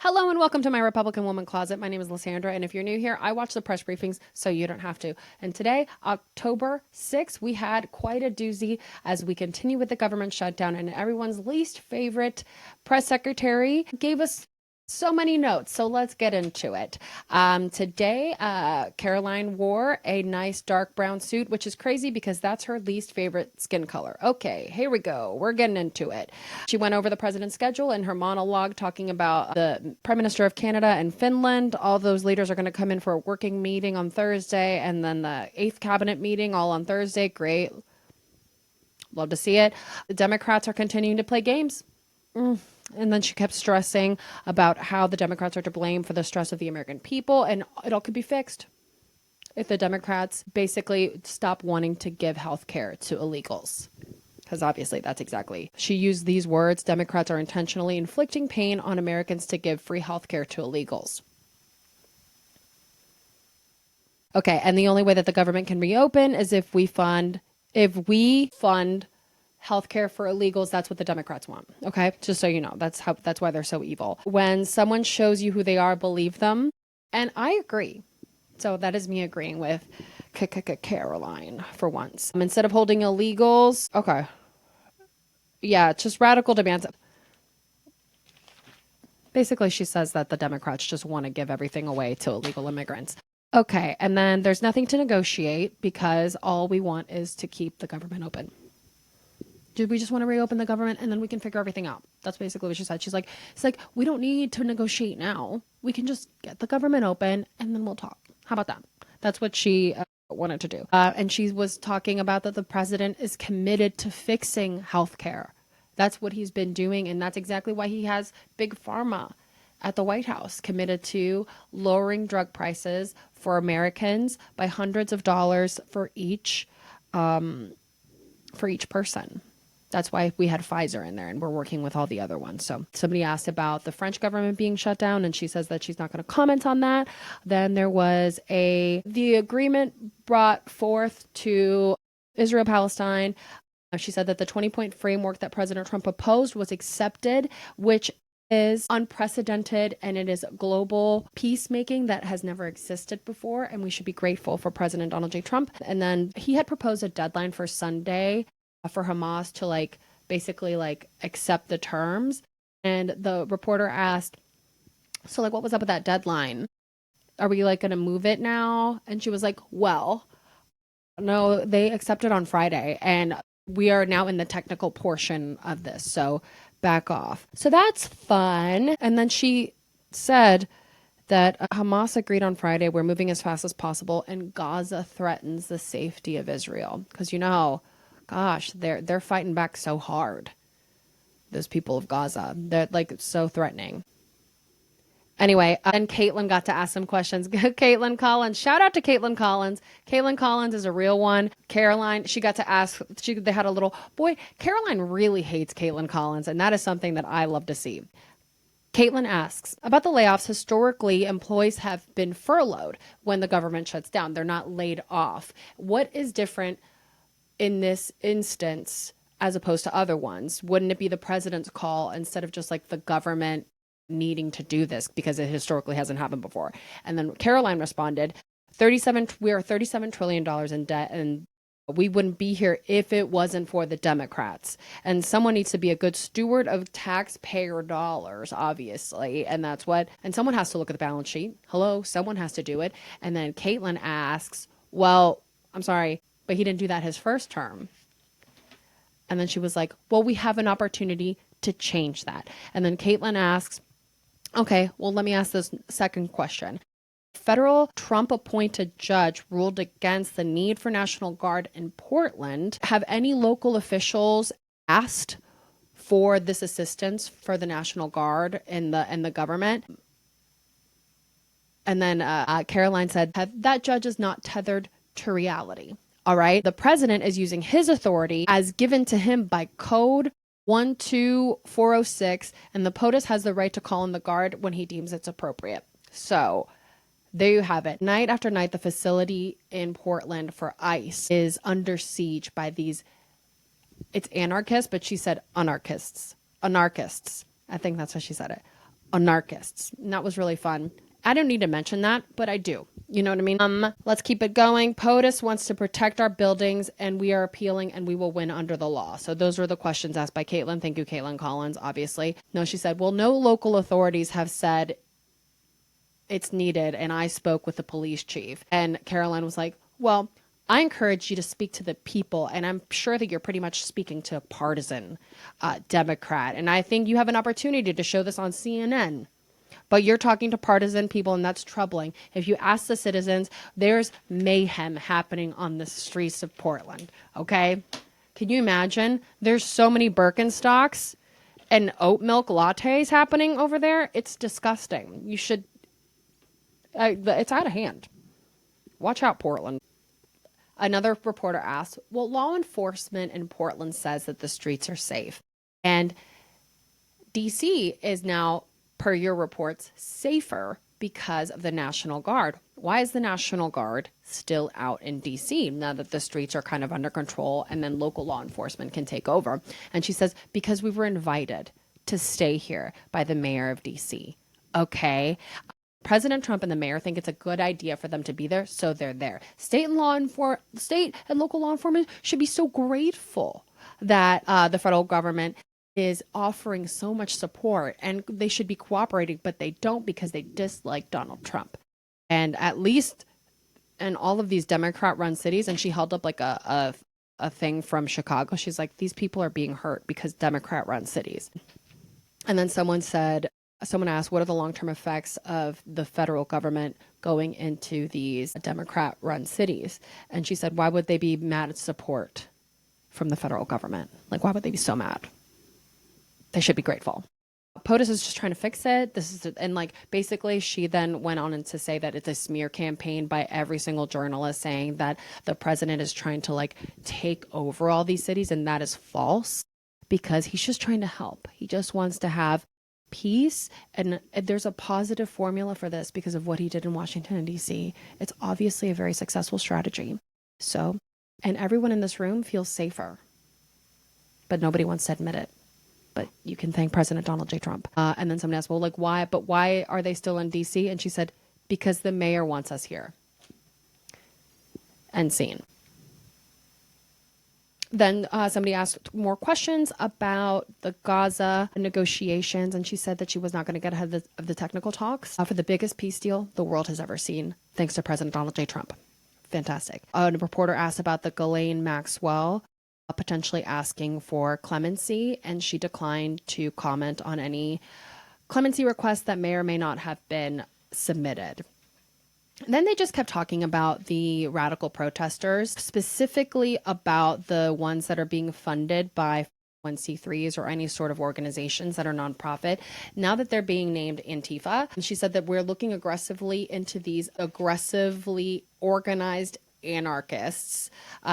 Hello and welcome to my Republican Woman Closet. My name is Lisandra, and if you're new here, I watch the press briefings so you don't have to. And today, October 6th, we had quite a doozy as we continue with the government shutdown, and everyone's least favorite press secretary gave us so many notes, so let's get into it. Today, Caroline wore a nice dark brown suit, which is crazy because that's her least favorite skin color. Okay, here we go. We're getting into it. She went over the president's schedule in her monologue talking about the Prime Minister of Canada and Finland. All those leaders are going to come in for a working meeting on Thursday, and then the 8th cabinet meeting all on Thursday. Great. Love to see it. The Democrats are continuing to play games. And then she kept stressing about how the Democrats are to blame for the stress of the American people, and it all could be fixed if the Democrats basically stop wanting to give health care to illegals. Because obviously that's exactly. She used these words: Democrats are intentionally inflicting pain on Americans to give free health care to illegals. Okay, and the only way that the government can reopen is if we fund healthcare for illegals. That's what the Democrats want. Okay, just so you know, that's why they're so evil. When someone shows you who they are, believe them. And I agree. So that is me agreeing with Caroline for once. Instead of holding illegals, okay, yeah, just radical demands. Basically, she says that the Democrats just want to give everything away to illegal immigrants. Okay, and then there's nothing to negotiate because all we want is to keep the government open. Do we just want to reopen the government and then we can figure everything out? That's basically what she said. She's like, it's like, we don't need to negotiate now. We can just get the government open and then we'll talk. How about that? That's what she wanted to do. And she was talking about that the president is committed to fixing healthcare. That's what he's been doing. And that's exactly why he has Big Pharma at the White House, committed to lowering drug prices for Americans by hundreds of dollars for each person. That's why we had Pfizer in there, and we're working with all the other ones. So somebody asked about the French government being shut down, and she says that she's not going to comment on that. Then there was the agreement brought forth to Israel-Palestine. She said that the 20-point framework that President Trump proposed was accepted, which is unprecedented, and it is global peacemaking that has never existed before, and we should be grateful for President Donald J. Trump. And then he had proposed a deadline for Sunday for Hamas to basically accept the terms. And the reporter asked, so what was up with that deadline? Are we going to move it now? And she was like, well, no, they accepted on Friday, and we are now in the technical portion of this, so back off. So that's fun. And then she said that Hamas agreed on Friday, we're moving as fast as possible, and Gaza threatens the safety of Israel. Because gosh, they're fighting back so hard. Those people of Gaza, they're so threatening. Anyway, and Caitlin got to ask some questions. Caitlin Collins, shout out to Caitlin Collins. Caitlin Collins is a real one. Caroline, she got to ask, they had a little, boy, Caroline really hates Caitlin Collins, and that is something that I love to see. Caitlin asks, about the layoffs, historically, employees have been furloughed when the government shuts down. They're not laid off. What is different in this instance as opposed to other ones? Wouldn't it be the president's call instead of just the government needing to do this because it historically hasn't happened before? And then Caroline responded, we are $37 trillion in debt, and we wouldn't be here if it wasn't for the Democrats. And someone needs to be a good steward of taxpayer dollars, obviously. And someone has to look at the balance sheet. Hello, someone has to do it. And then Caitlin asks, well, I'm sorry, but he didn't do that his first term. And then she was like, well, we have an opportunity to change that. And then Caitlin asks, okay, well, let me ask this second question. Federal Trump-appointed judge ruled against the need for National Guard in Portland. Have any local officials asked for this assistance for the National Guard and the government? And then Caroline said, that judge is not tethered to reality. All right. The president is using his authority as given to him by Code 12406, and the POTUS has the right to call in the Guard when he deems it's appropriate. So there you have it. Night after night, the facility in Portland for ICE is under siege by these, it's anarchists, but she said anarchists. I think that's how she said it. anarchists. And that was really fun. I don't need to mention that, but I do. You know what I mean? Let's keep it going. POTUS wants to protect our buildings, and we are appealing, and we will win under the law. So those were the questions asked by Caitlin. Thank you, Caitlin Collins, obviously. No, she said, well, no local authorities have said it's needed, and I spoke with the police chief. And Caroline was like, well, I encourage you to speak to the people, and I'm sure that you're pretty much speaking to a partisan Democrat. And I think you have an opportunity to show this on CNN. But you're talking to partisan people, and that's troubling. If you ask the citizens, there's mayhem happening on the streets of Portland, okay? Can you imagine? There's so many Birkenstocks and oat milk lattes happening over there. It's disgusting. You should... it's out of hand. Watch out, Portland. Another reporter asked, well, law enforcement in Portland says that the streets are safe. And D.C. is now, per your reports, safer because of the National Guard. Why is the National Guard still out in D.C. now that the streets are kind of under control and then local law enforcement can take over? And she says, because we were invited to stay here by the mayor of D.C. Okay. President Trump and the mayor think it's a good idea for them to be there, so they're there. State and local law enforcement should be so grateful that the federal government is offering so much support, and they should be cooperating, but they don't because they dislike Donald Trump. And at least in all of these Democrat-run cities, and she held up like a thing from Chicago. She's like, these people are being hurt because Democrat-run cities. And then someone asked, what are the long-term effects of the federal government going into these Democrat-run cities? And she said, why would they be mad at support from the federal government? Like, why would they be so mad? They should be grateful. POTUS is just trying to fix it. Basically she then went on to say that it's a smear campaign by every single journalist saying that the president is trying to take over all these cities, and that is false because he's just trying to help. He just wants to have peace, and there's a positive formula for this because of what he did in Washington and DC. It's obviously a very successful strategy. So, and everyone in this room feels safer, but nobody wants to admit it. But you can thank President Donald J. Trump. And then someone asked, well, why are they still in DC? And she said, because the mayor wants us here. End scene. Then somebody asked more questions about the Gaza negotiations, and she said that she was not going to get ahead of the technical talks for the biggest peace deal the world has ever seen, thanks to President Donald J. Trump. Fantastic. A reporter asked about the Ghislaine Maxwell potentially asking for clemency, and she declined to comment on any clemency requests that may or may not have been submitted. Then they just kept talking about the radical protesters, specifically about the ones that are being funded by 1C3s or any sort of organizations that are nonprofit. Now that they're being named Antifa, she said that we're looking aggressively into these aggressively organized anarchists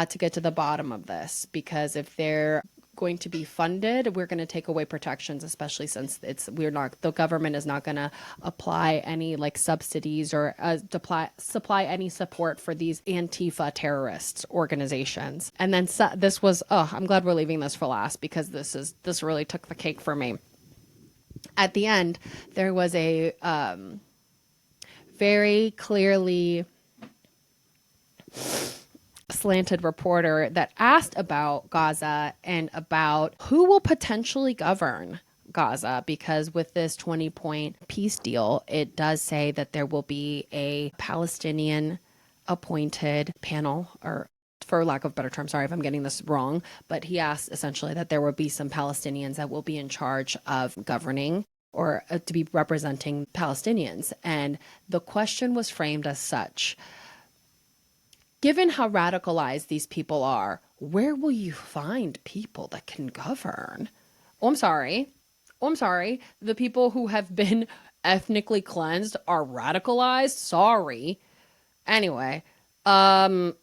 to get to the bottom of this, because if they're going to be funded, we're going to take away protections, especially since the government is not going to apply any subsidies or supply any support for these Antifa terrorist organizations. And then this was, I'm glad we're leaving this for last because this really took the cake for me. At the end, there was a very clearly slanted reporter that asked about Gaza and about who will potentially govern Gaza, because with this 20-point peace deal, it does say that there will be a Palestinian appointed panel, or for lack of a better term, sorry if I'm getting this wrong, but he asked essentially that there will be some Palestinians that will be in charge of governing or to be representing Palestinians. And the question was framed as such: given how radicalized these people are, where will you find people that can govern? Oh, I'm sorry. The people who have been ethnically cleansed are radicalized? Sorry. Anyway, no.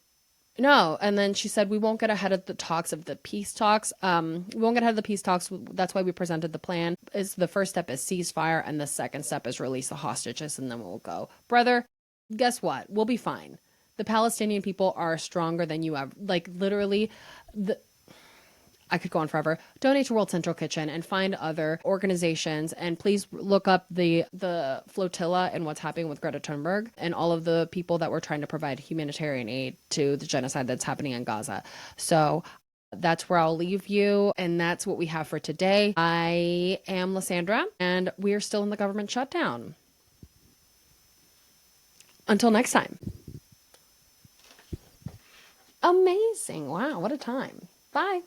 And then she said, we won't get ahead of the peace talks. We won't get ahead of the peace talks. That's why we presented the plan. The first step is ceasefire, and the second step is release the hostages, and then we'll go. Brother, guess what? We'll be fine. The Palestinian people are stronger than you have. Literally, I could go on forever. Donate to World Central Kitchen and find other organizations. And please look up the flotilla and what's happening with Greta Thunberg and all of the people that were trying to provide humanitarian aid to the genocide that's happening in Gaza. So that's where I'll leave you. And that's what we have for today. I am Lisandra, and we are still in the government shutdown. Until next time. Amazing. Wow, what a time. Bye.